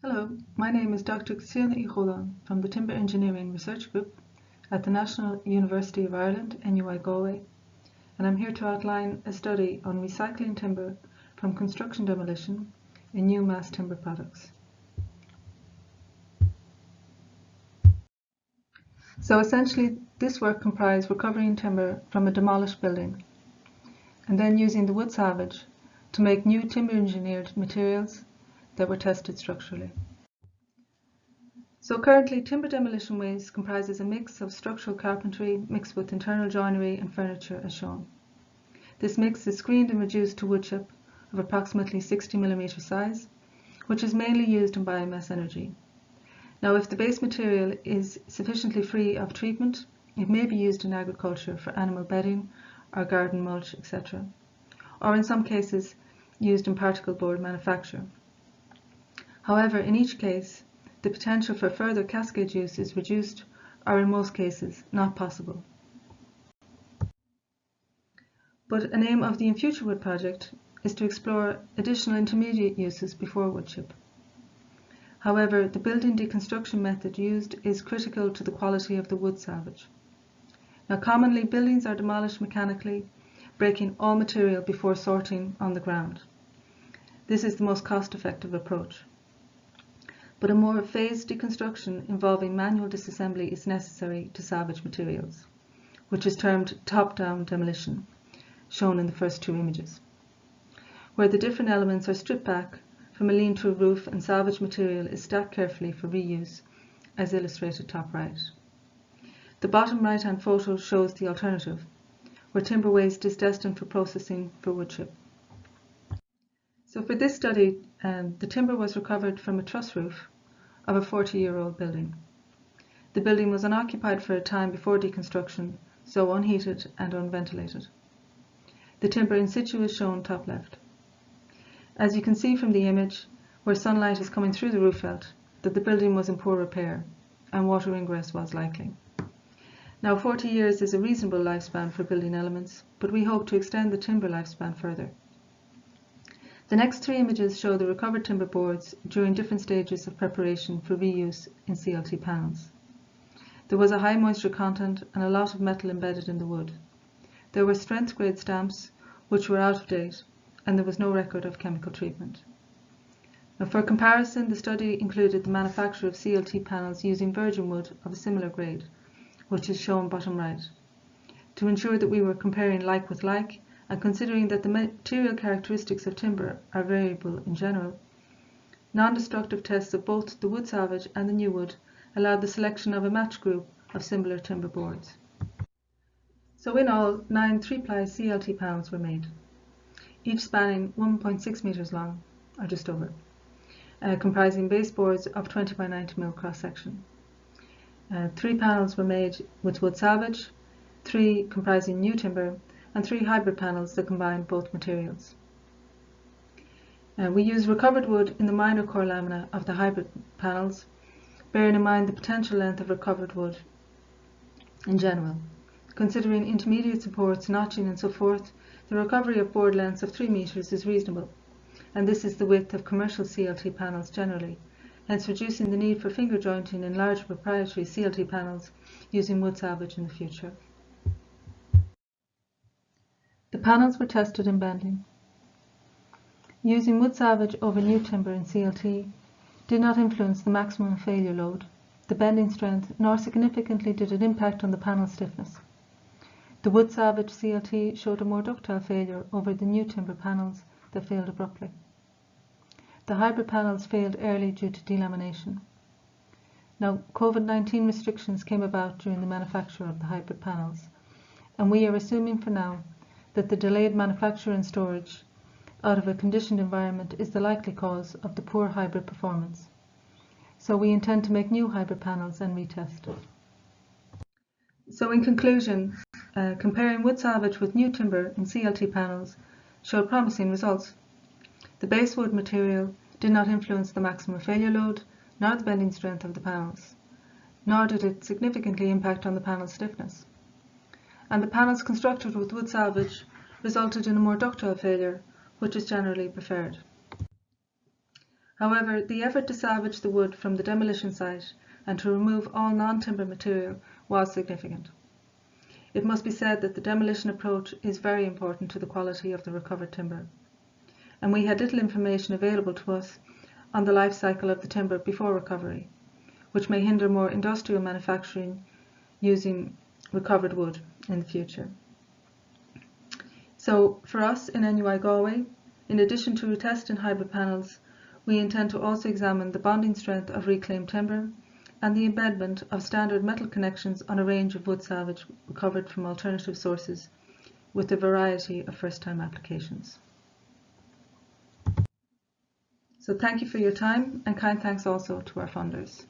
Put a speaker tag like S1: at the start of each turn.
S1: Hello, my name is Dr. Chúláin from the Timber Engineering Research Group at the National University of Ireland, NUI Galway, and I'm here to outline a study on recycling timber from construction demolition in new mass timber products. So essentially, this work comprised recovering timber from a demolished building and then using the wood salvage to make new timber engineered materials that were tested structurally. So currently, timber demolition waste comprises a mix of structural carpentry mixed with internal joinery and furniture as shown. This mix is screened and reduced to wood chip of approximately 60 mm size, which is mainly used in biomass energy. Now, if the base material is sufficiently free of treatment, it may be used in agriculture for animal bedding or garden mulch, etc., or in some cases used in particle board manufacture. However, in each case, the potential for further cascade use is reduced or in most cases not possible. But an aim of the In Future Wood project is to explore additional intermediate uses before wood chip. However, the building deconstruction method used is critical to the quality of the wood salvage. Now, commonly buildings are demolished mechanically, breaking all material before sorting on the ground. This is the most cost-effective approach. But a more phased deconstruction involving manual disassembly is necessary to salvage materials, which is termed top-down demolition, shown in the first two images, where the different elements are stripped back from a lean-to roof and salvaged material is stacked carefully for reuse, as illustrated top right. The bottom right-hand photo shows the alternative, where timber waste is destined for processing for wood chip. So for this study, the timber was recovered from a truss roof of a 40-year-old building. The building was unoccupied for a time before deconstruction, so unheated and unventilated. The timber in situ is shown top left. As you can see from the image, where sunlight is coming through the roof felt, that the building was in poor repair and water ingress was likely. Now, 40 years is a reasonable lifespan for building elements, but we hope to extend the timber lifespan further. The next three images show the recovered timber boards during different stages of preparation for reuse in CLT panels. There was a high moisture content and a lot of metal embedded in the wood. There were strength grade stamps which were out of date, and there was no record of chemical treatment. Now, for comparison, the study included the manufacture of CLT panels using virgin wood of a similar grade, which is shown bottom right, to ensure that we were comparing like with like, and considering that the material characteristics of timber are variable in general. Non-destructive tests of both the wood salvage and the new wood allowed the selection of a match group of similar timber boards. So in all, 9 3-ply CLT panels were made, each spanning 1.6 meters long, or just over, comprising baseboards of 20 by 90 mm cross-section. 3 panels were made with wood salvage, 3 comprising new timber, and 3 hybrid panels that combined both materials. We used recovered wood in the minor core lamina of the hybrid panels, bearing in mind the potential length of recovered wood in general. Considering intermediate supports, notching and so forth, the recovery of board lengths of 3 meters is reasonable, and this is the width of commercial CLT panels generally, hence reducing the need for finger jointing in large proprietary CLT panels using wood salvage in the future. The panels were tested in bending. Using wood salvage over new timber in CLT did not influence the maximum failure load, the bending strength, nor significantly did it impact on the panel stiffness. The wood salvage CLT showed a more ductile failure over the new timber panels that failed abruptly. The hybrid panels failed early due to delamination. Now, COVID-19 restrictions came about during the manufacture of the hybrid panels, and we are assuming for now that the delayed manufacture and storage out of a conditioned environment is the likely cause of the poor hybrid performance. So we intend to make new hybrid panels and retest. So in conclusion, comparing wood salvage with new timber in CLT panels showed promising results. The base wood material did not influence the maximum failure load, nor the bending strength of the panels, nor did it significantly impact on the panel stiffness. And the panels constructed with wood salvage resulted in a more ductile failure, which is generally preferred. However, the effort to salvage the wood from the demolition site and to remove all non-timber material was significant. It must be said that the demolition approach is very important to the quality of the recovered timber, and we had little information available to us on the life cycle of the timber before recovery, which may hinder more industrial manufacturing using recovered wood in the future. So for us in NUI Galway, in addition to retesting hybrid panels, we intend to also examine the bonding strength of reclaimed timber and the embedment of standard metal connections on a range of wood salvage recovered from alternative sources with a variety of first-time applications. So thank you for your time, and kind thanks also to our funders.